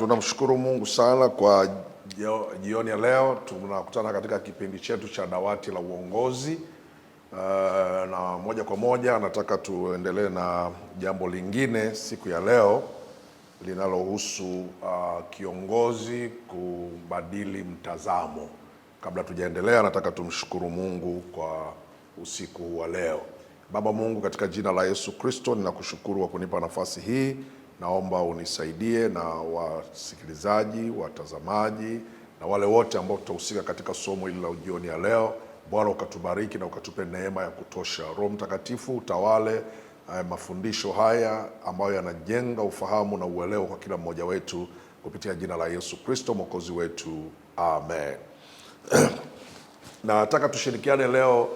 Tunamshukuru Mungu sana kwa jioni ya leo. Tunakutana katika kipindi chetu cha dawati la uongozi. Na moja kwa moja nataka tuendelee na jambo lingine siku ya leo linalohusu kiongozi kubadili mtazamo. Kabla tujaendelea, nataka tumshukuru Mungu kwa usiku wa leo. Baba Mungu, katika jina la Yesu Kristo, ninakushukuru kwa kunipa nafasi hii. Naomba unisaidie na wasikilizaji, watazamaji na wale wote ambao tutahusika katika somo hili la jioni ya leo. Bwana, ukatubariki na ukatupe neema ya kutosha. Roho Mtakatifu utawale mafundisho haya ambayo yanajenga ufahamu na uelewa kwa kila mmoja wetu, kupitia jina la Yesu Kristo Mwokozi wetu. Amen. Na nataka tushirikiane leo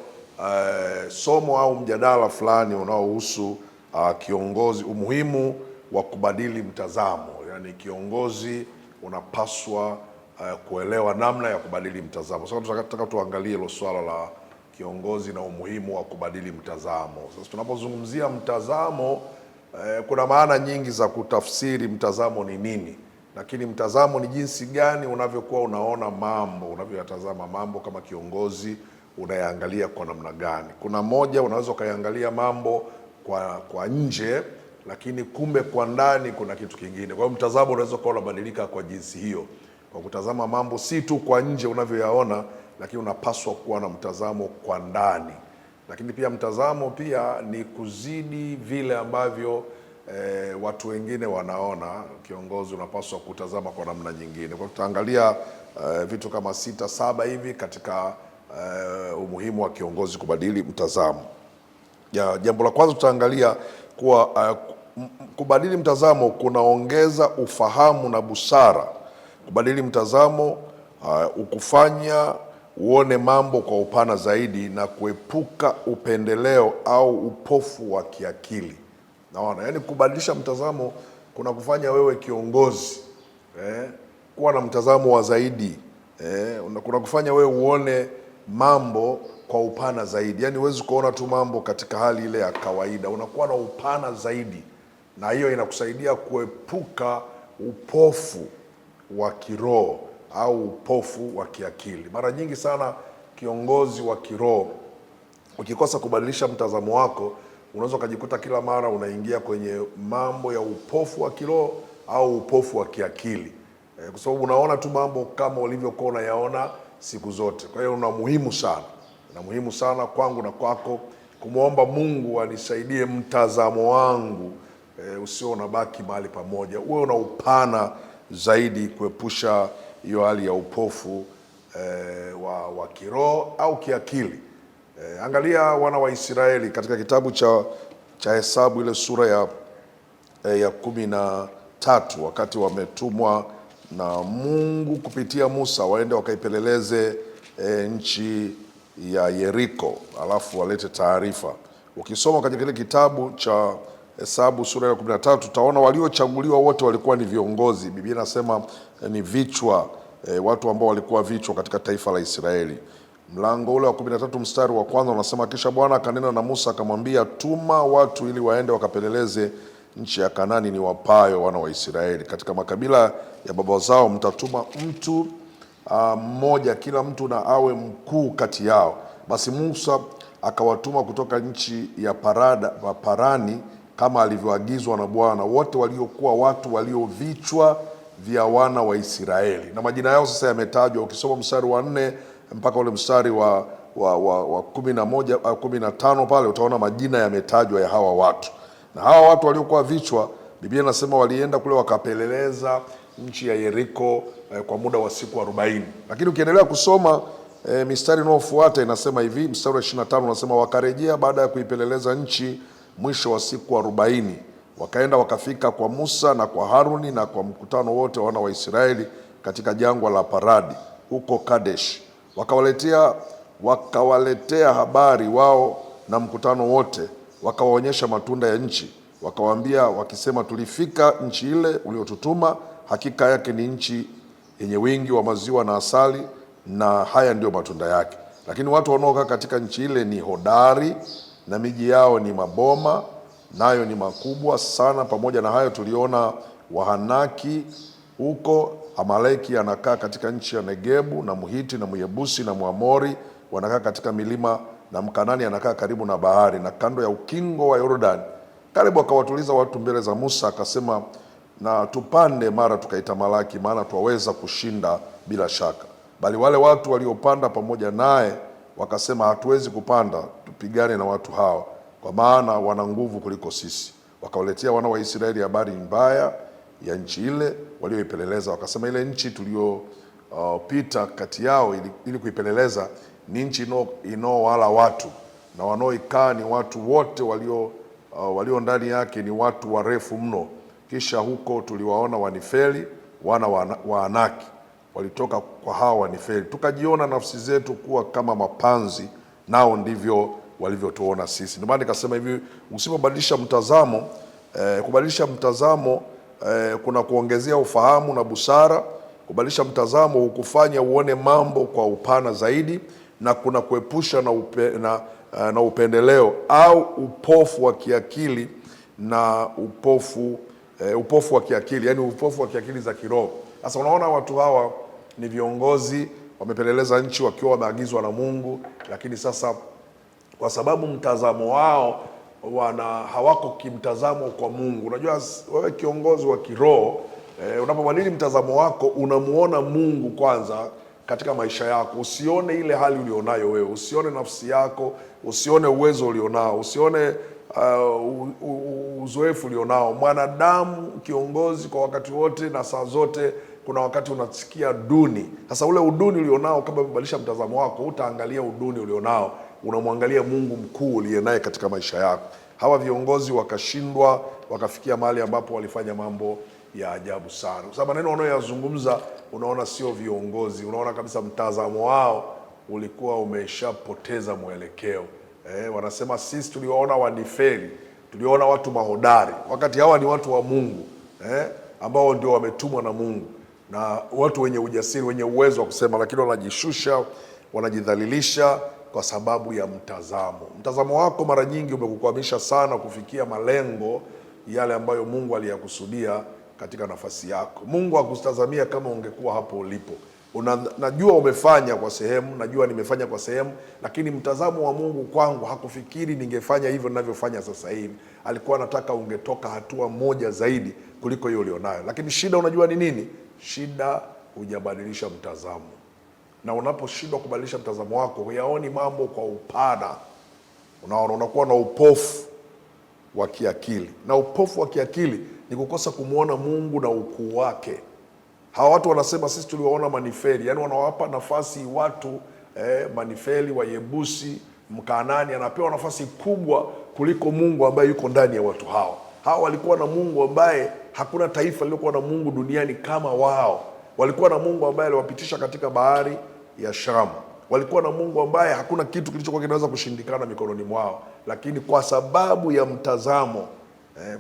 somo au mjadala fulani unaohusu kiongozi, umuhimu wa kubadili mtazamo. Yaani kiongozi unapaswa kuelewa namna ya kubadili mtazamo. Sasa tunataka tuangalie hilo swala la kiongozi na umuhimu wa kubadili mtazamo. Sasa tunapozungumzia mtazamo, kuna maana nyingi za kutafsiri mtazamo ni nini. Lakini mtazamo ni jinsi gani unavyokuwa unaona mambo, unavyoyatazama mambo kama kiongozi, unayaangalia kwa namna gani. Kuna moja, unaweza ukaangalia mambo kwa nje, lakini kumbe kwa ndani kuna kitu kingine. Kwa hiyo mtazamo unaweza kuwa unabadilika kwa jinsi hiyo, kwa kutazama mambo si tu kwa nje unavyoyaona, lakini unapaswa kuwa na mtazamo kwa ndani. Lakini pia mtazamo pia ni kuzidi vile ambavyo watu wengine wanaona. Kiongozi unapaswa kutazama kwa namna nyingine. Kwa tutaangalia vitu kama 6-7 hivi katika umuhimu wa kiongozi kubadili mtazamo. Jambo la kwanza tutaangalia kuwa kubadili mtazamo kunaongeza ufahamu na busara. Kubadili mtazamo ukufanya uone mambo kwa upana zaidi na kuepuka upendeleo au upofu wa kiakili. Naona, yani kubadilisha mtazamo kuna kufanya wewe kiongozi kuwa na mtazamo wa zaidi. Kuna kufanya wewe uone mambo kwa upana zaidi. Yani huwezi kuona tu mambo katika hali ile ya kawaida, unakuwa na upana zaidi, na hiyo inakusaidia kuepuka upofu wa kiroho au upofu wa kiakili. Mara nyingi sana kiongozi wa kiroho ukikosa kubadilisha mtazamo wako, unaweza ukajikuta kila mara unaingia kwenye mambo ya upofu wa kiroho au upofu wa kiakili, kwa sababu unaona tu mambo kama ulivyokuwa unayaona siku zote. Kwa hiyo muhimu sana kwangu na kwako kumwomba Mungu anisaidie mtazamo wangu usio unabaki mahali pamoja, uwe una upana zaidi, kuepusha hiyo hali ya upofu wa kiroho au kiakili. Angalia wana wa Israeli katika kitabu cha Hesabu, ile sura ya 13, wakati wametumwa na Mungu kupitia Musa waende wakaipeleleze nchi ya Yeriko, alafu walete taarifa. Ukisoma katika kile kitabu cha Hesabu sura ya 13 utaona waliochaguliwa wote walikuwa ni viongozi. Biblia inasema ni vichwa, watu ambao walikuwa vichwa katika taifa la Israeli. Mlango ule wa 13 mstari wa kwanza unasema, kisha Bwana akanena na Musa akamwambia, tuma watu ili waende wakapeleleze nchi ya Kanaani ni wapayo wana wa Israeli. Katika makabila ya baba zao mtatuma mtu mmoja, kila mtu na awe mkuu kati yao. Basi Musa akawatuma kutoka nchi ya Parani kama alivyoagizwa na Bwana, wote waliokuwa watu waliovichwa vya wana wa Israeli. Na majina yao sasa yametajwa. Ukisoma mstari wa 4 mpaka ule mstari wa 15 pale utaona majina yametajwa ya hawa watu. Na hawa watu waliokuwa vichwa, Biblia inasema walienda kule wakapeleleza nchi ya Yeriko kwa muda wa siku 40. Lakini ukiendelea kusoma mistari inayofuata inasema hivi, mstari wa 25 unasema, wakarejea baada ya kuipeleleza nchi mwisho wa siku 40. Wakaenda wakafika kwa Musa na kwa Haruni na kwa mkutano wote wana wa Israeli katika jangwa la Paradi huko Kadesh. Wakawaletea habari wao na mkutano wote, wakawaonyesha matunda ya nchi. Wakawaambia wakisema, tulifika nchi ile uliotutuma, hakika yake ni nchi yenye wingi wa maziwa na asali, na haya ndio matunda yake. Lakini watu wanaokaa katika nchi ile ni hodari, na miji yao ni maboma, nayo ni makubwa sana. Pamoja na hayo tuliona Wahanaki Huko Amaleki anakaa katika nchi ya Negebu, na Mhiti na Myebusi na Mwamori wanakaa katika milima, na Mkanani anakaa karibu na bahari na kando ya ukingo wa Yordani. Kalebu akawatuliza watu mbele za Musa, akasema, na tupande mara tukaitamalaki, maana twaweza kushinda bila shaka. Bali wale watu waliopanda pamoja naye wakasema, hatuwezi kupanda tupigane na watu hawa, kwa maana wana nguvu kuliko sisi. Wakawaletea wana wa Israeli habari mbaya ya nchi ile walioipeleleza, wakasema, ile nchi tuliyopita kati yao ili kuipeleleza ni nchi inaowala watu, na wanaoikaa ni watu wote walio ndani yake ni watu warefu mno. Kisha huko tuliwaona Wanifeli wana wa Anaki, walitoka kwa hawa Wanifeli, tukajiona nafsi zetu kuwa kama mapanzi, nao ndivyo walivyotuona sisi. Ndio maana nikasema hivi, usipobadilisha mtazamo, kubadilisha mtazamo kuna kuongezea ufahamu na busara. Kubadilisha mtazamo hukufanya uone mambo kwa upana zaidi, na kuna kuepusha na upendeleo au upofu wa kiakili na upofu wa kiakili, yani upofu wa kiakili za kiroho. Sasa unaona watu hawa ni viongozi, wamepeleleza nchi wakiwa wameagizwa na Mungu, lakini sasa kwa sababu mtazamo wao hawako kimtazamo kwa Mungu. Unajua wewe kiongozi wa kiroho, unapobadili mtazamo wako, unamuona Mungu kwanza katika maisha yako. Usione ile hali ulionayo wewe, usione nafsi yako, usione uwezo ulionao, usione uzoefu ulionao. Mwanadamu kiongozi kwa wakati wote na saa zote, kuna wakati unasikia duni. Sasa ule uduni ulionao, kama umebadilisha mtazamo wako, utaangalia uduni ulionao, unamwangalia Mungu mkuu uliye naye katika maisha yako. Hawa viongozi wakashindwa, wakafikia mahali ambapo walifanya mambo ya ajabu sana. Kwa sababu maneno wanayoyazungumza, unaona sio viongozi, unaona kabisa mtazamo wao ulikuwa umeshapoteza mwelekeo. Wanasema sisi tuliwaona Wanifeli, tuliwaona watu mahodari, wakati hawa ni watu wa Mungu, ambao ndio wametumwa na Mungu, na watu wenye ujasiri, wenye uwezo wa kusema, lakini wanajishusha, wanajidhalilisha kwa sababu ya mtazamo. Mtazamo wako mara nyingi umekukwamisha sana kufikia malengo yale ambayo Mungu aliyakusudia katika nafasi yako. Mungu hakutazamia kama ungekuwa hapo ulipo. Najua umefanya kwa sehemu, najua nimefanya kwa sehemu, lakini mtazamo wa Mungu kwangu hakufikiri ningefanya hivyo ninavyofanya sasa hivi. Alikuwa anataka ungetoka hatua moja zaidi kuliko hiyo ulionayo. Lakini shida unajua ni nini? Shida hujabadilisha mtazamo. Na unaposhindwa kubadilisha mtazamo wako, huyaoni mambo kwa upana. Unakuwa na upofu wa kiakili. Na upofu wa kiakili ni kukosa kumuona Mungu na ukuu wake. Hawa watu wanasema sisi tuliwaona Manifeli, yani wanawapa nafasi watu Manifeli, Wayebusi, Mkanani, anapewa nafasi kubwa kuliko Mungu ambaye yuko ndani ya watu hao. Hawa walikuwa na Mungu ambaye hakuna taifa lilikuwa na Mungu duniani kama wao. Walikuwa na Mungu ambaye aliwapitisha katika bahari ya Shamu. Walikuwa na Mungu ambaye hakuna kitu kilichokuwa kinaweza kushindikana mikononi mwao. Lakini kwa sababu ya mtazamo,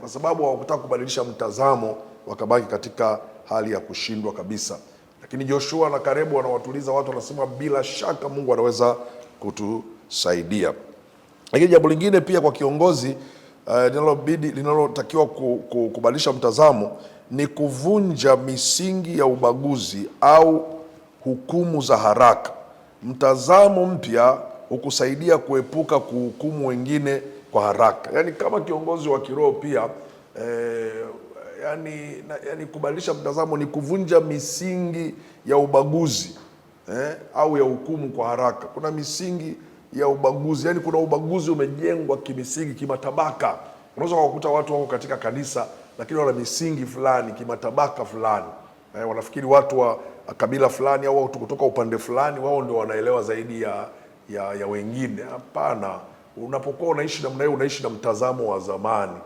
kwa sababu hawakutaka kubadilisha mtazamo, wakabaki katika hali ya kushindwa kabisa. Lakini Joshua na Kalebu wanawatuliza watu, wanasema bila shaka Mungu anaweza kutusaidia. Lakini jambo lingine pia kwa kiongozi linalotakiwa kubadilisha mtazamo ni kuvunja misingi ya ubaguzi au hukumu za haraka. Mtazamo mpya hukusaidia kuepuka kuhukumu wengine kwa haraka. Yani kama kiongozi wa kiroho pia yani kubadilisha mtazamo ni kuvunja misingi ya ubaguzi au ya hukumu kwa haraka. Kuna misingi ya ubaguzi, yani kuna ubaguzi umejengwa kimisingi, kimatabaka. Unaweza kukuta watu wako katika kanisa lakini wana misingi fulani, kimatabaka fulani. Wanafikiri watu wa kabila fulani au watu kutoka upande fulani wao ndio wanaelewa zaidi ya wengine. Hapana, unapokuwa unaishi namna hiyo, unaishi na mtazamo wa zamani.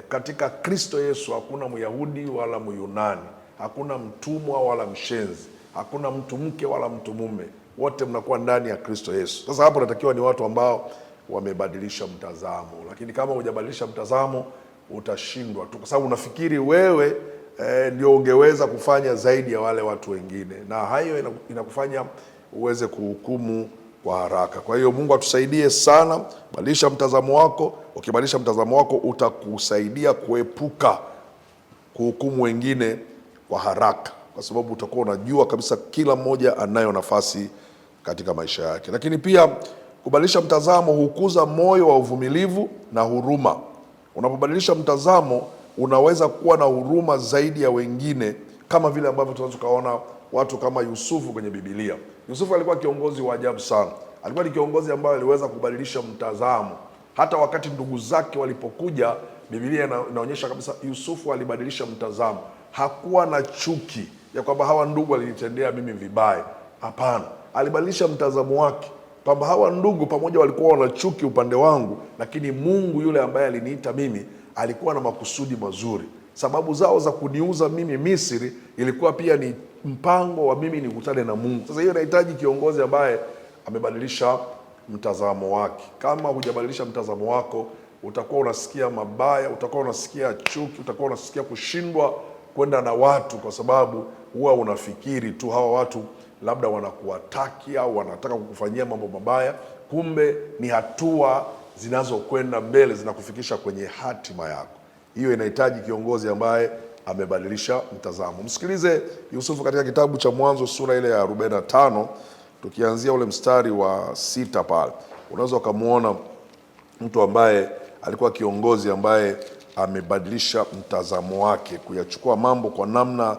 Katika Kristo Yesu hakuna Myahudi wala Myunani, hakuna mtumwa wala mshenzi, hakuna mtu mke wala mtu mume, wote mnakuwa ndani ya Kristo Yesu. Sasa hapo natakiwa ni watu ambao wamebadilisha mtazamo. Lakini kama hujabadilisha mtazamo, utashindwa tu, kwa sababu unafikiri wewe ndio ungeweza kufanya zaidi ya wale watu wengine, na hayo inakufanya uweze kuhukumu kwa haraka. Kwa hiyo Mungu atusaidie sana. Badilisha mtazamo wako. Ukibadilisha mtazamo wako utakusaidia kuepuka kuhukumu wengine kwa haraka, kwa sababu utakuwa unajua kabisa kila mmoja anayo nafasi katika maisha yake. Lakini pia kubadilisha mtazamo hukuza moyo wa uvumilivu na huruma. Unapobadilisha mtazamo, unaweza kuwa na huruma zaidi ya wengine, kama vile ambavyo tunaweza kuona watu kama Yusufu kwenye Biblia. Yusufu alikuwa kiongozi wa ajabu sana. Alikuwa ni kiongozi ambaye aliweza kubadilisha mtazamo. Hata wakati ndugu zake walipokuja, Biblia inaonyesha kabisa Yusufu alibadilisha mtazamo. Hakuwa na chuki ya kwamba hawa ndugu walinitendea mimi vibaya. Hapana, alibadilisha mtazamo wake kwamba hawa ndugu pamoja walikuwa wana chuki upande wangu, lakini Mungu yule ambaye aliniita mimi alikuwa na makusudi mazuri. Sababu zao za kuniuza mimi Misri ilikuwa pia ni mpango wa mimi nikutane na Mungu. Sasa hiyo inahitaji kiongozi ambaye amebadilisha mtazamo wake. Kama hujabadilisha mtazamo wako, utakuwa unasikia mabaya, utakuwa unasikia chuki, utakuwa unasikia kushindwa kwenda na watu, kwa sababu huwa unafikiri tu hawa watu labda wanakuwataki au wanataka kukufanyia mambo mabaya. Kumbe ni hatua zinazokwenda mbele, zinakufikisha kwenye hatima yako. Hiyo inahitaji kiongozi ambaye amebadilisha mtazamo. Msikilize Yusufu katika kitabu cha Mwanzo sura ile ya 45, tukianzia ule mstari wa 6 pale. Unaweza ukamuona mtu ambaye alikuwa kiongozi ambaye amebadilisha mtazamo wake, kuyachukua mambo kwa namna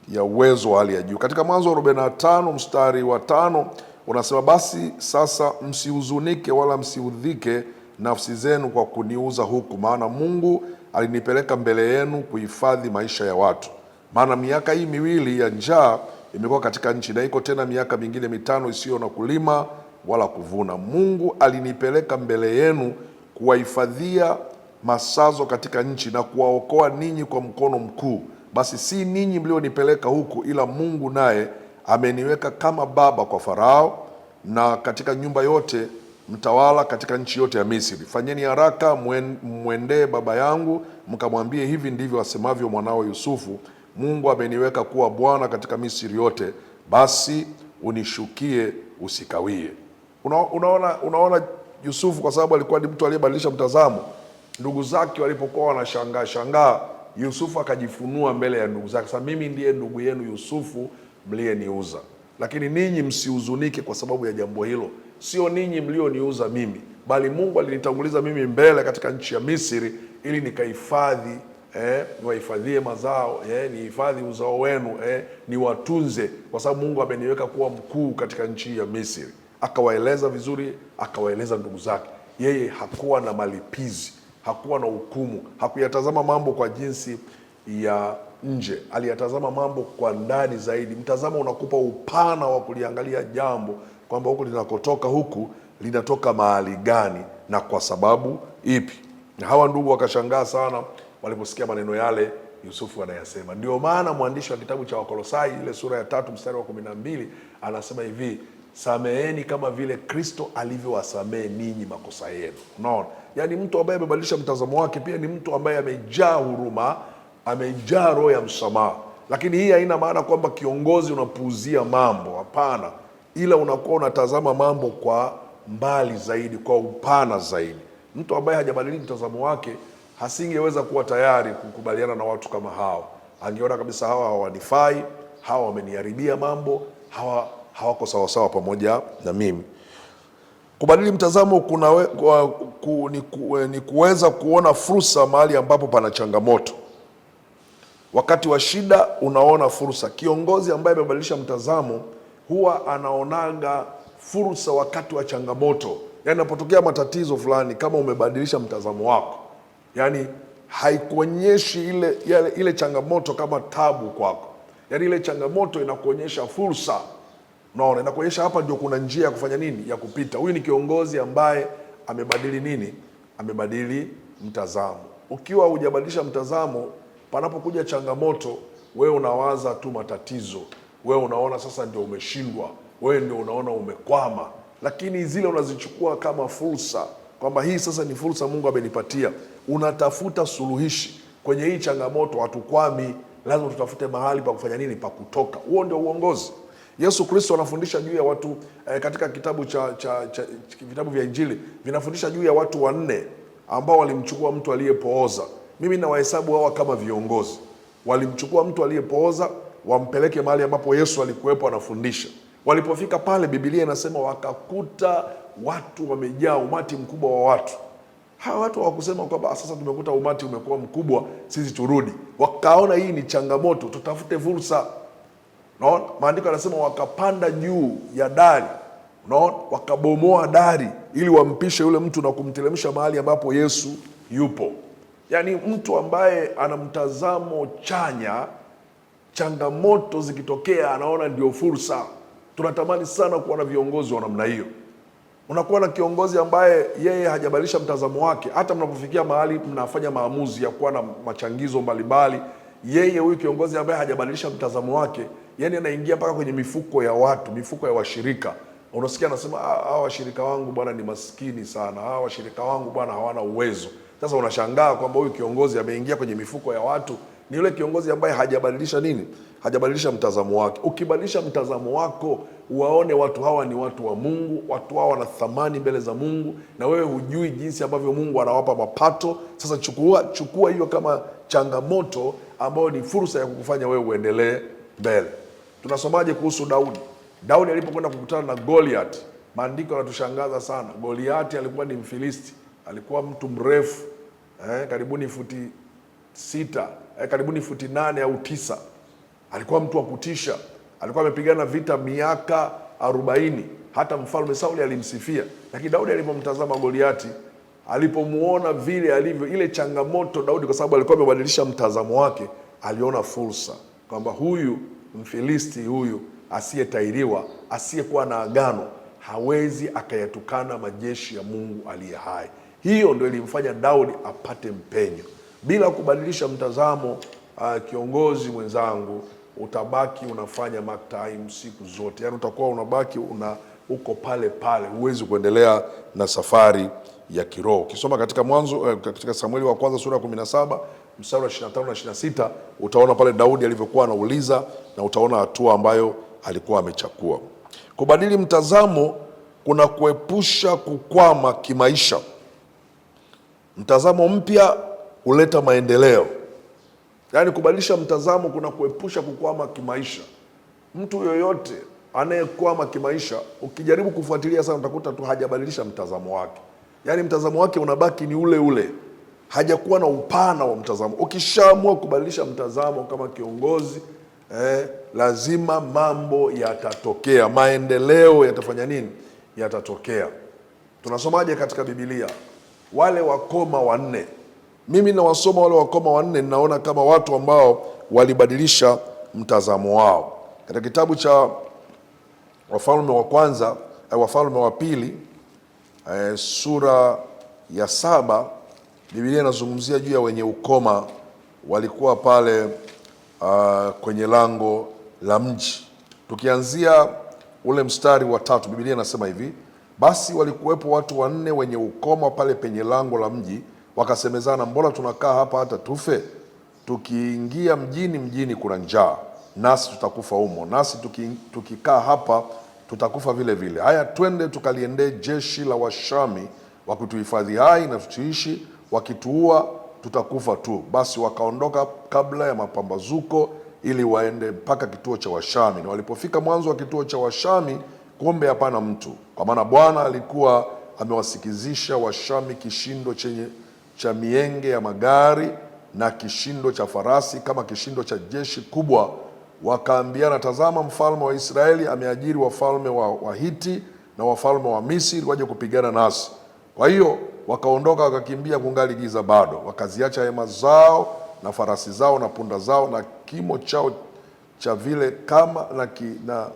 ya uwezo wa hali ya juu. Katika Mwanzo 45 mstari wa 5 unasema, basi sasa msihuzunike wala msiudhike nafsi zenu kwa kuniuza huku, maana Mungu alinipeleka mbele yenu kuhifadhi maisha ya watu. Maana miaka hii miwili ya njaa imekuwa katika nchi, na iko tena miaka mingine 5 isiyo na kulima wala kuvuna. Mungu alinipeleka mbele yenu kuwahifadhia masazo katika nchi na kuwaokoa ninyi kwa mkono mkuu. Basi si ninyi mlionipeleka huku, ila Mungu naye ameniweka kama baba kwa Farao na katika nyumba yote mtawala katika nchi yote ya Misri. Fanyeni haraka mwendee baba yangu, mkamwambie, hivi ndivyo asemavyo mwanao Yusufu, Mungu ameniweka kuwa bwana katika Misri yote, basi unishukie usikawie. Unaona Yusufu, kwa sababu alikuwa ni mtu aliyebadilisha mtazamo. Ndugu zake walipokuwa wanashangaa, Yusufu akajifunua mbele ya ndugu zake. Sasa mimi ndiye ndugu yenu Yusufu mliyeniuza, lakini ninyi msihuzunike kwa sababu ya jambo hilo. Sio ninyi mlioniuza mimi, bali Mungu alinitanguliza mimi mbele katika nchi ya Misri ili nikahifadhi, niwahifadhie mazao, nihifadhi uzao wenu, niwatunze, kwa sababu Mungu ameniweka kuwa mkuu katika nchi ya Misri. Akawaeleza vizuri, akawaeleza ndugu zake. Yeye hakuwa na malipizi, hakuwa na hukumu, hakuyatazama mambo kwa jinsi ya nje, aliyatazama mambo kwa ndani zaidi. Mtazamo unakupa upana wa kuliangalia jambo, kwamba huku linakotoka, huku linatoka mahali gani na kwa sababu ipi. Na hawa ndugu wakashangaa sana waliposikia maneno yale Yusufu anayasema. Ndio maana mwandishi wa kitabu cha Wakolosai ile sura ya 3 mstari wa 12 anasema hivi, sameheni kama vile Kristo alivyowasamehe ninyi makosa yenu. Unaona? Yaani mtu ambaye amebadilisha mtazamo wake pia ni mtu ambaye amejaa huruma, amejaa roho ya msamaha. Lakini hii haina maana kwamba kiongozi unapuuzia mambo, hapana, ila unakuwa unatazama mambo kwa mbali zaidi, kwa upana zaidi. Mtu ambaye hajabadili mtazamo wake hasingeweza kuwa tayari kukubaliana na watu kama hao. Angeona kabisa hawa hawanifai, hawa wameniharibia mambo, hawa hawako sawasawa pamoja na mimi. Kubadili mtazamo ni kuweza kuona fursa mahali ambapo pana changamoto. Wakati wa shida unaona fursa. Kiongozi ambaye amebadilisha mtazamo huwa anaonaga fursa wakati wa changamoto. Yaani unapotokea matatizo fulani, kama umebadilisha mtazamo wako, yaani haikuonyeshi ile changamoto kama tabu kwako. Yaani ile changamoto inakuonyesha fursa. Unaona, inakuonyesha hapa ndio kuna njia ya kufanya nini, ya kupita. Huyu ni kiongozi ambaye amebadili nini? Amebadili mtazamo. Ukiwa hujabadilisha mtazamo, panapokuja changamoto, wewe unawaza tu matatizo. Wewe unaona sasa ndio umeshindwa. Wewe ndio unaona umekwama. Lakini zile unazichukua kama fursa, kwamba hii sasa ni fursa Mungu amenipatia. Unatafuta suluhishi kwenye hii changamoto. Hatukwami, lazima tutafute mahali pa kufanya nini, pa kutoka. Huo ndio uongozi. Yesu Kristo anafundisha juu ya watu katika kitabu vitabu vya Injili vinafundisha juu ya watu 4 ambao walimchukua mtu aliyepooza. Mimi nawahesabu hawa kama viongozi. Walimchukua mtu aliyepooza wampeleke mahali ambapo Yesu alikuwepo anafundisha. Walipofika pale, Biblia inasema wakakuta watu wamejaa, umati mkubwa wa watu. Hawa watu hawakusema kwamba sasa tumekuta umati umekuwa mkubwa, sisi turudi. Wakaona hii ni changamoto, tutafute fursa. Unaona? Maandiko yanasema wakapanda juu ya dari. Unaona? Wakabomoa dari ili wampishe yule mtu na kumteremsha mahali ambapo Yesu yupo. Yaani mtu ambaye ana mtazamo chanya, changamoto zikitokea anaona ndio fursa. Tunatamani sana kuwa na viongozi wa namna hiyo. Unakuwa na kiongozi ambaye yeye hajabadilisha mtazamo wake, hata mnapofikia mahali mnafanya maamuzi ya kuwa na machangizo mbalimbali, yeye huyu kiongozi ambaye hajabadilisha mtazamo wake, yani anaingia mpaka kwenye mifuko ya watu, mifuko ya washirika. Unasikia anasema hawa washirika wangu bwana ni maskini sana, hawa washirika wangu bwana hawana uwezo. Sasa unashangaa kwamba huyu kiongozi ameingia kwenye mifuko ya watu. Ni yule kiongozi ambaye hajabadilisha nini? Hajabadilisha mtazamo wake. Ukibadilisha mtazamo wako, waone watu hawa ni watu wa Mungu, watu hawa wana thamani mbele za Mungu, na wewe hujui jinsi ambavyo Mungu anawapa mapato. Sasa chukua hiyo kama changamoto ambayo ni fursa ya kukufanya wewe uendelee mbele. Tunasomaje kuhusu Daudi? Daudi alipokwenda kukutana na Goliath, maandiko yanatushangaza sana. Goliath alikuwa ni Mfilisti, alikuwa mtu mrefu, karibuni futi 6, karibuni futi 8 au 9. Alikuwa mtu wa kutisha. Alikuwa amepigana vita miaka 40. Hata mfalme Sauli alimsifia. Lakini Daudi alipomtazama Goliati, alipomuona vile alivyo, ile changamoto, Daudi kwa sababu alikuwa amebadilisha mtazamo wake, aliona fursa kwamba huyu Mfilisti huyu asiyetairiwa, asiyekuwa na agano, hawezi akayatukana majeshi ya Mungu aliye hai. Hiyo ndio ilimfanya Daudi apate mpenyo. Bila kubadilisha mtazamo, kiongozi mwenzangu, utabaki unafanya mark time siku zote. Yaani utakuwa unabaki uko pale pale, huwezi kuendelea na safari ya kiroho. Ukisoma katika Mwanzo, katika Samueli wa kwanza sura ya 17 mstari wa 25 na 26, utaona pale Daudi alivyokuwa anauliza, na utaona hatua ambayo alikuwa amechukua. Kubadili mtazamo kuna kuepusha kukwama kimaisha. Mtazamo mpya huleta maendeleo. Yaani kubadilisha mtazamo kuna kuepusha kukwama kimaisha. Mtu yoyote anayekwama kimaisha, ukijaribu kufuatilia sana utakuta tu hajabadilisha mtazamo wake. Yaani mtazamo wake unabaki ni ule ule. Hajakuwa na upana wa mtazamo. Ukishaamua kubadilisha mtazamo kama kiongozi, lazima mambo yatatokea. Maendeleo yatafanya nini? Yatatokea. Tunasomaje katika Biblia? Wale wakoma 4. Mimi nawasoma wale wakoma 4, ninaona kama watu ambao walibadilisha mtazamo wao. Katika kitabu cha Wafalme wa kwanza, Wafalme wa pili, sura ya 7, Biblia inazungumzia juu ya wenye ukoma. Walikuwa pale kwenye lango la mji. Tukianzia ule mstari wa 3, Biblia inasema hivi: basi walikuwepo watu 4 wenye ukoma pale penye lango la mji, wakasemezana, mbona tunakaa hapa hata tufe? Tukiingia mjini kuna njaa, nasi tutakufa humo, nasi tukikaa hapa tutakufa vile vile. Haya, twende tukaliendee jeshi la Washami, wakituhifadhi hai na tutiishi, wakituua tutakufa tu. Basi wakaondoka kabla ya mapambazuko ili waende mpaka kituo cha Washami. Na walipofika mwanzo wa kituo cha Washami, kumbe hapana mtu, kwa maana Bwana alikuwa amewasikizisha Washami kishindo cha mienge ya magari na kishindo cha farasi kama kishindo cha jeshi kubwa. Wakaambiana, tazama, mfalme wa Israeli ameajiri wafalme wa Hiti na wafalme wa Misri waje kupigana nasi. Kwa hiyo wakaondoka wakakimbia kungali giza bado, wakaziacha hema zao na farasi zao na punda zao na kimo chao cha vile kama na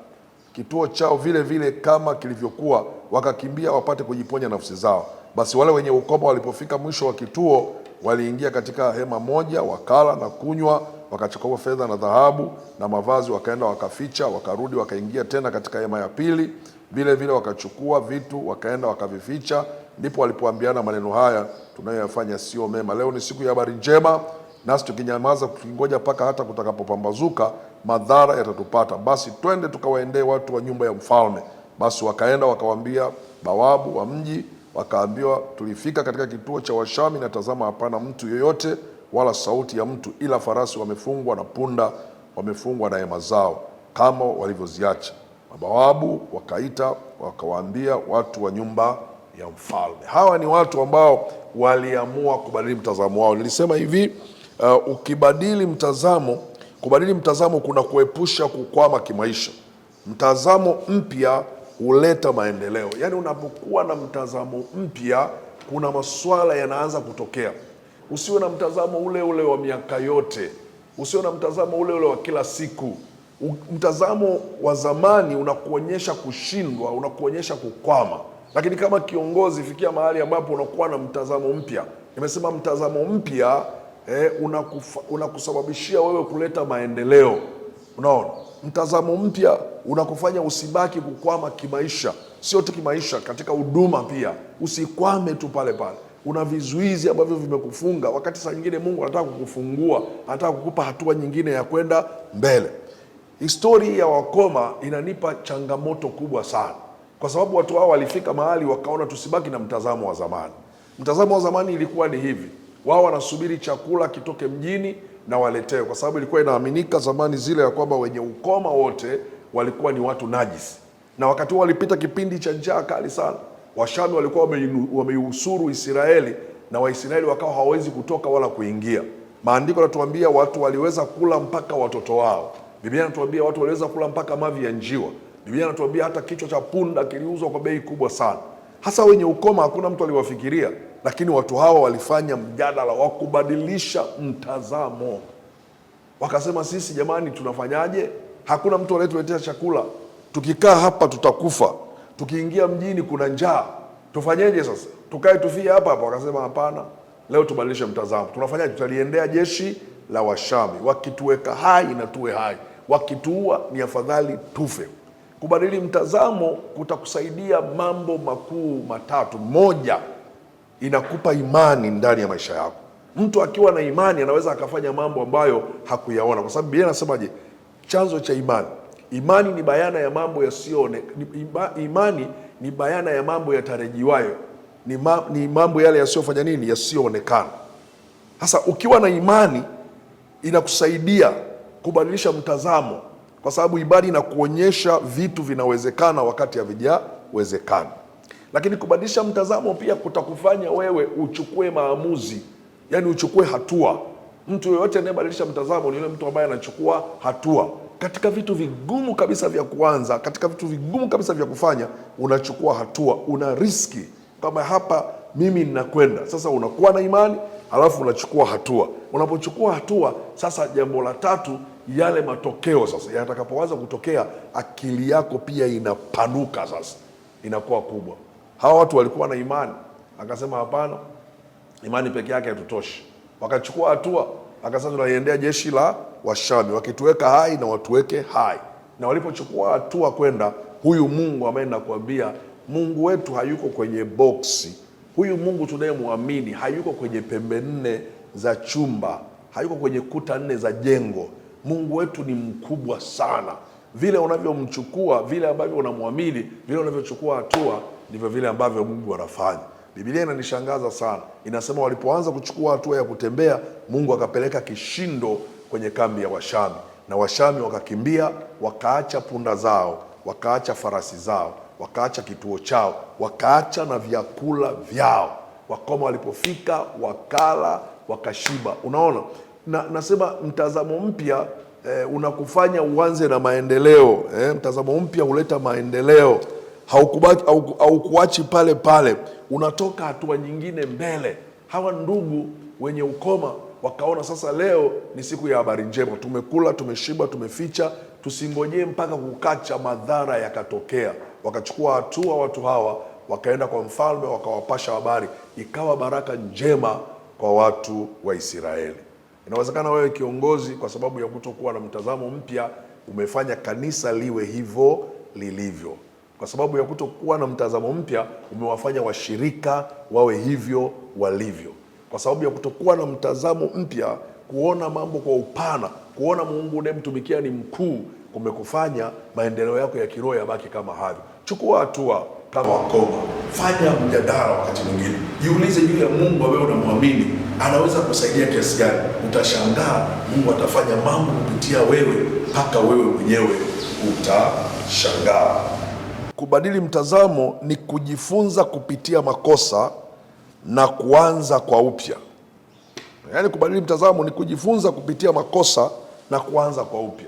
kituo chao vile vile kama kilivyokuwa, wakakimbia wapate kujiponya nafsi zao. Basi wale wenye ukoma walipofika mwisho wa kituo, waliingia katika hema moja, wakala na kunywa, wakachukua fedha na dhahabu na mavazi, wakaenda wakaficha. Wakarudi wakaingia tena katika hema ya pili, vile vile wakachukua vitu wakaenda wakavificha. Ndipo walipoambiana maneno haya, tunayoyafanya sio mema. Leo ni siku ya habari njema, nasi tukinyamaza tukingoja mpaka hata kutakapopambazuka, madhara yatatupata. Basi twende tukawaendee watu wa nyumba ya mfalme. Basi wakaenda wakawaambia bawabu wa mji, wakaambiwa, tulifika katika kituo cha Washami na tazama hapana mtu yoyote wala sauti ya mtu, ila farasi wamefungwa na punda wamefungwa na hema zao, kama walivyoziacha. Mabawabu wakaita wakawaambia watu wa nyumba ya mfalme. Hawa ni watu ambao waliamua kubadili mtazamo wao. Nilisema hivi, ukibadili mtazamo, kubadili mtazamo kuna kuepusha kukwama kimaisha. Mtazamo mpya huleta maendeleo. Yaani unapokuwa na mtazamo mpya, kuna masuala yanaanza kutokea. Usiwe na mtazamo ule ule wa miaka yote. Usiwe na mtazamo ule ule wa kila siku. Mtazamo wa zamani unakuonyesha kushindwa, unakuonyesha kukwama. Lakini kama kiongozi, fikia mahali ambapo unakuwa na mtazamo mpya. Nimesema mtazamo mpya unakusababishia wewe kuleta maendeleo. Unaona? Mtazamo mpya unakufanya usibaki kukwama kimaisha. Sio tu kimaisha, katika huduma pia. Usikwame tu pale pale. Una vizuizi ambavyo vimekufunga, wakati saa nyingine Mungu anataka kukufungua, anataka kukupa hatua nyingine ya kwenda mbele. Historia ya wakoma inanipa changamoto kubwa sana, kwa sababu watu hao walifika mahali wakaona tusibaki na mtazamo wa zamani. Mtazamo wa zamani ilikuwa ni hivi: wao wanasubiri chakula kitoke mjini na waletewe, kwa sababu ilikuwa inaaminika zamani zile ya kwamba wenye ukoma wote walikuwa ni watu najisi. Na wakati huo walipita kipindi cha njaa kali sana. Washami walikuwa wameihusuru Israeli, na Waisraeli wakawa hawawezi kutoka wala kuingia. Maandiko yanatuambia watu waliweza kula mpaka watoto wao. Biblia inatuambia watu waliweza kula mpaka mavi ya njiwa. Biblia inatuambia hata kichwa cha punda kiliuzwa kwa bei kubwa sana. Hasa wenye ukoma hakuna mtu aliwafikiria, lakini watu hawa walifanya mjadala wa kubadilisha mtazamo. Wakasema, sisi jamani, tunafanyaje? Hakuna mtu anayetuletea chakula. Tukikaa hapa tutakufa. Tukiingia mjini kuna njaa. Tufanyeje sasa? Tukae tufie hapa hapa? Wakasema hapana, leo tubadilishe mtazamo. Tunafanyaje? Tutaliendea jeshi la Washami. Wakituweka hai na tuwe hai, wakituua ni afadhali tufe. Kubadili mtazamo kutakusaidia mambo makuu matatu. Moja, inakupa imani ndani ya maisha yako. Mtu akiwa na imani anaweza akafanya mambo ambayo hakuyaona, kwa sababu Biblia inasemaje? Chanzo cha imani, imani ni bayana ya mambo imani ni bayana ya mambo yatarajiwayo, ni mambo yale yasiyofanya nini, yasiyoonekana. Sasa ukiwa na imani inakusaidia kubadilisha mtazamo, kwa sababu imani inakuonyesha vitu vinawezekana wakati havijawezekana. Lakini kubadilisha mtazamo pia kutakufanya wewe uchukue maamuzi, yani uchukue hatua. Mtu yeyote anayebadilisha mtazamo ni yule mtu ambaye anachukua hatua katika vitu vigumu kabisa vya kuanza, katika vitu vigumu kabisa vya kufanya. Unachukua hatua, una riski kama hapa mimi ninakwenda. Sasa unakuwa na imani, alafu unachukua hatua. Unapochukua hatua, sasa jambo la tatu, yale matokeo sasa yatakapoanza kutokea, akili yako pia inapanuka, sasa inakuwa kubwa. Hawa watu walikuwa na imani, akasema hapana, imani peke yake haitutoshi. Wakachukua hatua, akasema tunaiendea jeshi la Washami, wakituweka hai na watuweke hai. Na walipochukua hatua kwenda, huyu Mungu ambaye nakwambia, Mungu wetu hayuko kwenye boksi. Huyu Mungu tunayemwamini hayuko kwenye pembe nne za chumba, hayuko kwenye kuta nne za jengo. Mungu wetu ni mkubwa sana. Vile unavyomchukua, vile ambavyo unamwamini, vile unavyochukua hatua, ndivyo vile ambavyo Mungu anafanya. Biblia inanishangaza sana. Inasema walipoanza kuchukua hatua ya kutembea, Mungu akapeleka kishindo kwenye kambi ya Washami, na Washami wakakimbia, wakaacha punda zao, wakaacha farasi zao, wakaacha kituo chao, wakaacha na vyakula vyao. Wakoma walipofika wakala, wakashiba. Unaona? Nasema mtazamo mpya unakufanya uanze na maendeleo. Mtazamo mpya huleta maendeleo. Haukuachi pale pale, unatoka hatua nyingine mbele. Hawa ndugu wenye ukoma wakaona sasa leo ni siku ya habari njema. Tumekula, tumeshiba, tumeficha, tusingojee mpaka kukacha madhara yakatokea. Wakachukua hatua watu hawa, wakaenda kwa mfalme, wakawapasha habari. Ikawa baraka njema kwa watu wa Israeli. Inawezekana wewe kiongozi, kwa sababu ya kutokuwa na mtazamo mpya, umefanya kanisa liwe hivyo lilivyo. Kwa sababu ya kutokuwa na mtazamo mpya, umewafanya washirika wawe hivyo walivyo. Kwa sababu ya kutokuwa na mtazamo mpya, kuona mambo kwa upana, kuona Mungu unayemtumikia ni mkuu, kumekufanya maendeleo yako ya kiroho yabaki kama hayo. Chukua hatua, kama wakoma. Fanya mjadala wakati mwingine. Jiulize yule Mungu ambaye unamwamini anaweza kusaidia kiasi gani. Utashangaa Mungu atafanya mambo kupitia wewe mpaka wewe mwenyewe utashangaa. Kubadili mtazamo ni kujifunza kupitia makosa na kuanza kwa upya. Yaani kubadili mtazamo ni kujifunza kupitia makosa na kuanza kwa upya.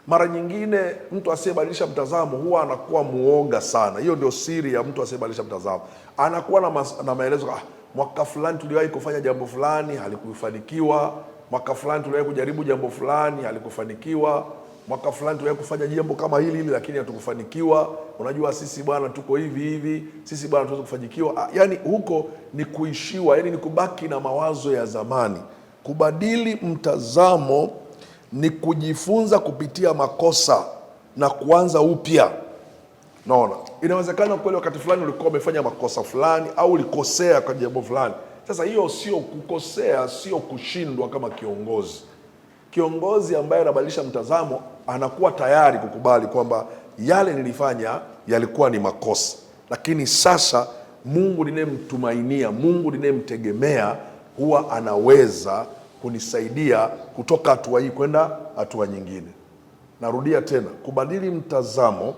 Mara nyingine mtu asiyebadilisha mtazamo huwa anakuwa muoga sana. Hiyo ndio siri ya mtu asiyebadilisha mtazamo. Anakuwa na maelezo, mwaka fulani tuliwahi kufanya jambo fulani halikufanikiwa, mwaka fulani tuliwahi kujaribu jambo fulani halikufanikiwa, mwaka fulani tuliwahi kufanya jambo kama hili lakini hatukufanikiwa. Unajua sisi bwana tuko hivi, sisi bwana tuweze kufanikiwa. Yaani huko ni kuishiwa, yaani ni kubaki na mawazo ya zamani. Kubadili mtazamo ni kujifunza kupitia makosa na kuanza upya. Naona inawezekana kweli wakati fulani ulikuwa umefanya makosa fulani au ulikosea kwa jambo fulani. Sasa hiyo sio kukosea, sio kushindwa kama kiongozi. Kiongozi ambaye anabadilisha mtazamo anakuwa tayari kukubali kwamba yale nilifanya yalikuwa ni makosa, lakini sasa Mungu ninayemtumainia, Mungu ninayemtegemea huwa anaweza kunisaidia kutoka hatua hii kwenda hatua nyingine. Narudia tena, kubadili mtazamo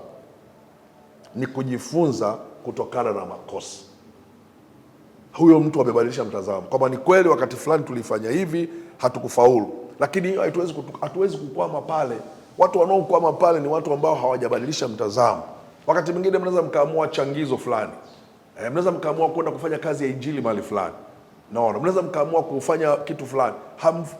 ni kujifunza kutokana na makosa. Huyo mtu amebadilisha mtazamo kwamba ni kweli wakati fulani tulifanya hivi hatukufaulu, lakini hiyo hatuwezi kukwama pale. Watu wanaokwama pale ni watu ambao hawajabadilisha mtazamo. Wakati mwingine mnaweza mkaamua changizo fulani, mnaweza mkaamua kwenda kufanya kazi ya injili mahali fulani. Naona mnaweza mkaamua kufanya kitu fulani,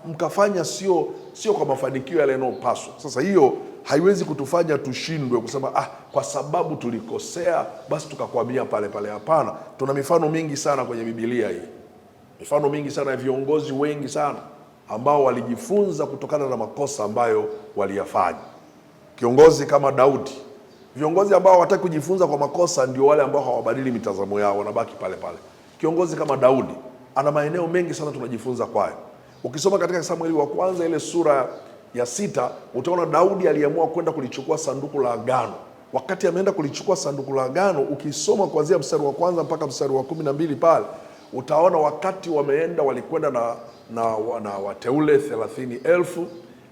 mkafanya sio kwa mafanikio yale yanayopaswa. Sasa hiyo haiwezi kutufanya tushindwe kusema kwa sababu tulikosea basi tukakwamia pale pale. Hapana, tuna mifano mingi sana kwenye Biblia hii, mifano mingi sana ya viongozi wengi sana ambao walijifunza kutokana na makosa ambayo waliyafanya. Kiongozi kama Daudi. Viongozi ambao hawataki kujifunza kwa makosa ndio wale ambao hawabadili mitazamo yao, wanabaki pale pale. Kiongozi kama Daudi ana maeneo mengi sana tunajifunza kwayo. Ukisoma katika Samueli wa kwanza ile sura ya 6, utaona Daudi aliamua kwenda kulichukua sanduku la agano. Wakati ameenda kulichukua sanduku la agano, ukisoma kuanzia mstari wa kwanza mpaka mstari wa 12 pale, utaona wakati wameenda walikwenda na wateule 30,000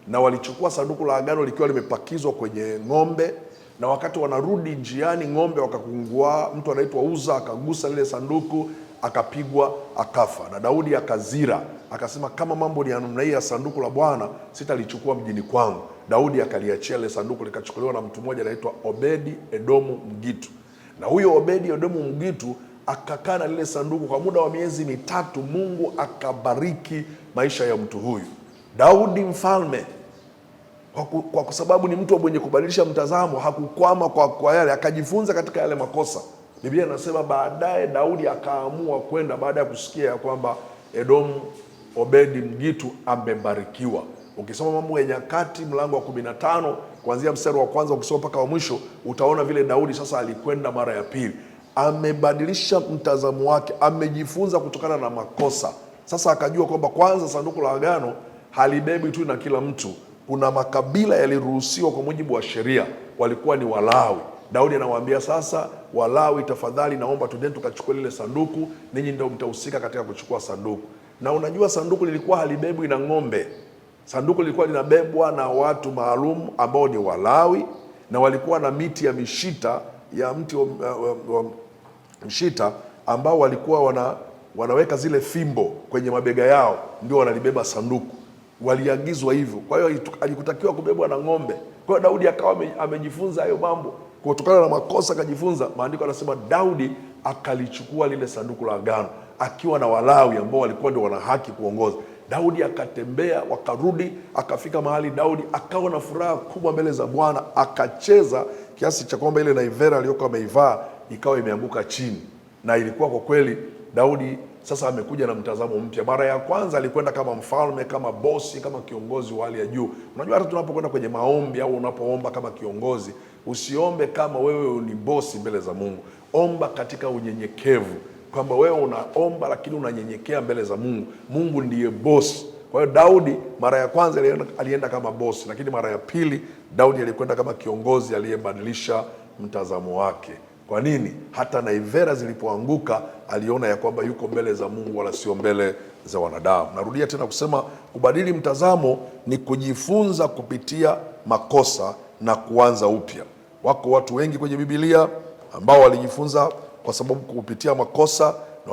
na walichukua sanduku la agano likiwa limepakizwa kwenye ng'ombe, na wakati wanarudi njiani ng'ombe wakakungua, mtu anaitwa Uza akagusa lile sanduku akapigwa akafa. Na Daudi akazira, akasema kama mambo ni namna hii ya sanduku la Bwana sitalichukua mjini kwangu. Daudi akaliachia ile sanduku, likachukuliwa na mtu mmoja anaitwa Obedi Edomu Mgitu. Na huyo Obedi Edomu Mgitu akakaa na lile sanduku kwa muda wa miezi 3. Mungu akabariki maisha ya mtu huyu. Daudi mfalme kwa sababu ni mtu mwenye kubadilisha mtazamo, hakukwama kwa yale, akajifunza katika yale makosa. Biblia inasema baadaye Daudi akaamua kwenda, baada ya kusikia kwamba Edomu Obedi Mgitu amebarikiwa. Ukisoma Mambo ya Nyakati mlango wa 15 kuanzia mstari wa kwanza ukisoma mpaka wa mwisho, utaona vile Daudi sasa alikwenda mara ya pili. Amebadilisha mtazamo wake, amejifunza kutokana na makosa. Sasa akajua kwamba kwanza sanduku la agano halibebi tu na kila mtu. Kuna makabila yaliruhusiwa kwa mujibu wa sheria, walikuwa ni Walawi. Daudi anawaambia sasa, Walawi tafadhali naomba twende tukachukue lile sanduku, ninyi ndio mtahusika katika kuchukua sanduku. Na unajua sanduku lilikuwa halibebwi na ng'ombe. Sanduku lilikuwa linabebwa na watu maalum ambao ni Walawi, na walikuwa na miti ya mishita, ya mti wa mshita ambao walikuwa wanaweka zile fimbo kwenye mabega yao, ndio wanalibeba sanduku. Waliagizwa hivyo. Kwa hiyo alikutakiwa kubebwa na ng'ombe. Kwa hiyo Daudi akawa amejifunza hayo mambo. Kutokana na makosa akajifunza. Maandiko yanasema Daudi akalichukua lile sanduku la agano akiwa na Walawi ambao walikuwa ndio wana haki kuongoza. Daudi akatembea, wakarudi, akafika mahali Daudi akawa na furaha kubwa mbele za Bwana, akacheza kiasi cha kwamba ile naivera aliyokuwa ameivaa ikawa imeanguka chini. Na ilikuwa kwa kweli Daudi sasa amekuja na mtazamo mpya. Mara ya kwanza alikwenda kama mfalme, kama bosi, kama kiongozi wa hali ya juu. Unajua hata tunapokwenda kwenye maombi au unapoomba kama kiongozi, usiombe kama wewe ni bosi mbele za Mungu. Omba katika unyenyekevu, kwamba wewe unaomba lakini unanyenyekea mbele za Mungu. Mungu ndiye bosi. Kwa hiyo Daudi mara ya kwanza alienda kama bosi, lakini mara ya pili Daudi alikwenda kama kiongozi aliyebadilisha mtazamo wake. Kwa nini? Hata naivera zilipoanguka aliona ya kwamba yuko mbele za Mungu wala sio mbele za wanadamu. Narudia tena kusema kubadili mtazamo ni kujifunza kupitia makosa na kuanza upya. Wako watu wengi kwenye Biblia ambao walijifunza kwa sababu kupitia makosa, na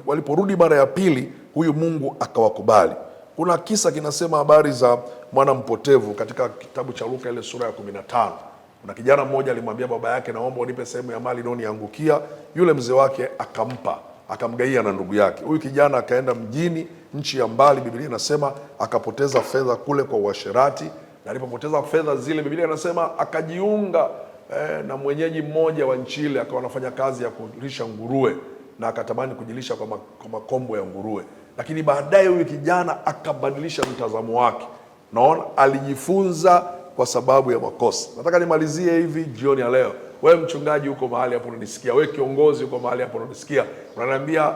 waliporudi mara ya pili huyu Mungu akawakubali. Kuna kisa kinasema habari za mwana mpotevu katika kitabu cha Luka ile sura ya 15. Kuna kijana mmoja alimwambia baba yake, naomba unipe sehemu ya mali inayoniangukia. Yule mzee wake akamgaia na ndugu yake. Huyu kijana akaenda mjini, nchi ya mbali, Biblia inasema akapoteza fedha kule kwa uasherati, na alipopoteza fedha zile, Biblia inasema akajiunga na mwenyeji mmoja wa nchi ile, akawa anafanya kazi ya kulisha nguruwe, na akatamani kujilisha kwa makombo ya nguruwe. Lakini baadaye huyu kijana akabadilisha mtazamo wake. Naona alijifunza kwa sababu ya makosa. Nataka nimalizie hivi jioni ya leo. Wewe mchungaji uko mahali hapo unanisikia, wewe kiongozi uko mahali hapo unanisikia, unaniambia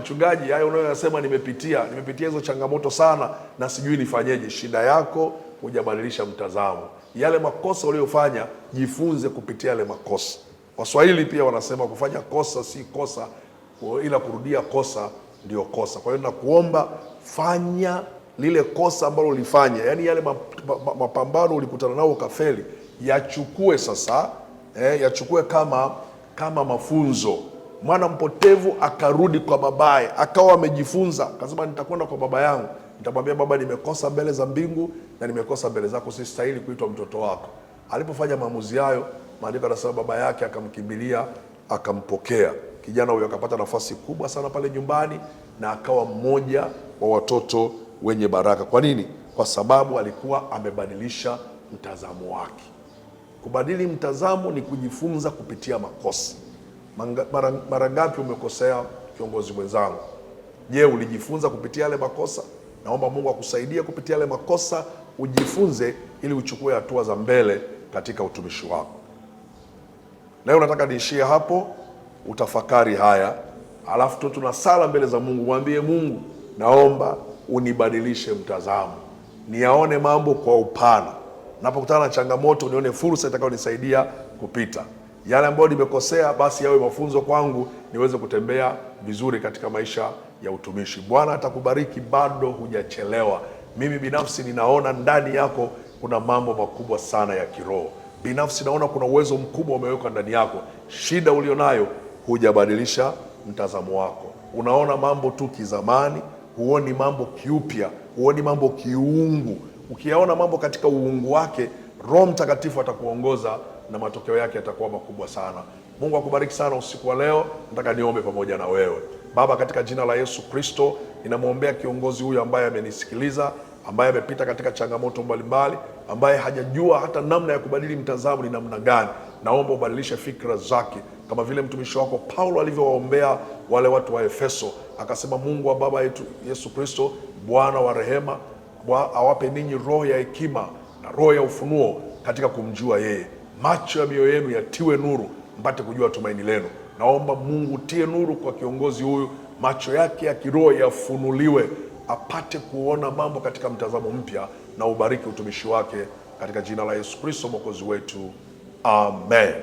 mchungaji, hayo unayosema nimepitia hizo changamoto sana na sijui nifanyeje. Shida yako hujabadilisha mtazamo. Yale makosa uliyofanya, jifunze kupitia yale makosa. Waswahili pia wanasema kufanya kosa si kosa, ila kurudia kosa ndio kosa. Kwa hiyo nakuomba, fanya lile kosa ambalo ulifanya, yani yale mapambano ulikutana nao ukafeli, yachukue sasa, yachukue kama mafunzo. Mwana mpotevu akarudi kwa babaye, akawa amejifunza, akasema nitakwenda kwa baba yangu, nitamwambia baba, nimekosa mbele za mbingu na nimekosa mbele zako, sistahili kuitwa mtoto wako. Alipofanya maamuzi hayo, maandiko yanasema baba yake akamkimbilia, akampokea. Kijana huyo akapata nafasi kubwa sana pale nyumbani na akawa mmoja wa watoto wenye baraka. Kwa nini? Kwa sababu alikuwa amebadilisha mtazamo wake. Kubadili mtazamo ni kujifunza kupitia makosa. Mara ngapi umekosea kiongozi mwenzangu? Je, ulijifunza kupitia yale makosa? Naomba Mungu akusaidie kupitia yale makosa ujifunze, ili uchukue hatua za mbele katika utumishi wako. Leo nataka niishie hapo, utafakari haya, alafu tu tunasala mbele za Mungu. Mwambie Mungu, naomba unibadilishe mtazamo, niyaone mambo kwa upana. Napokutana na changamoto, nione fursa itakayonisaidia kupita. Yale ambayo nimekosea, basi yawe mafunzo kwangu, niweze kutembea vizuri katika maisha ya utumishi. Bwana atakubariki, bado hujachelewa. Mimi binafsi ninaona ndani yako kuna mambo makubwa sana ya kiroho. Binafsi naona kuna uwezo mkubwa umewekwa ndani yako. Shida ulionayo, hujabadilisha mtazamo wako. Unaona mambo tu kizamani, huoni mambo kiupya, huoni mambo kiungu. Ukiyaona mambo katika uungu wake, Roho Mtakatifu atakuongoza na matokeo yake yatakuwa makubwa sana. Mungu akubariki sana usiku wa leo. Nataka niombe pamoja na wewe. Baba, katika jina la Yesu Kristo, ninamwombea kiongozi huyu ambaye amenisikiliza, ambaye amepita katika changamoto mbalimbali, ambaye hajajua hata namna ya kubadili mtazamo ni namna gani. Naomba ubadilishe fikra zake, kama vile mtumishi wako Paulo alivyowaombea wale watu wa Efeso. Akasema, Mungu wa Baba yetu Yesu Kristo, Bwana wa rehema, awape ninyi roho ya hekima na roho ya ufunuo katika kumjua yeye. Macho ya mioyo yenu yatiwe nuru, mpate kujua tumaini lenu. Naomba Mungu tie nuru kwa kiongozi huyu, macho yake ya kiroho yafunuliwe, apate kuona mambo katika mtazamo mpya, na ubariki utumishi wake katika jina la Yesu Kristo Mwokozi wetu. Amen.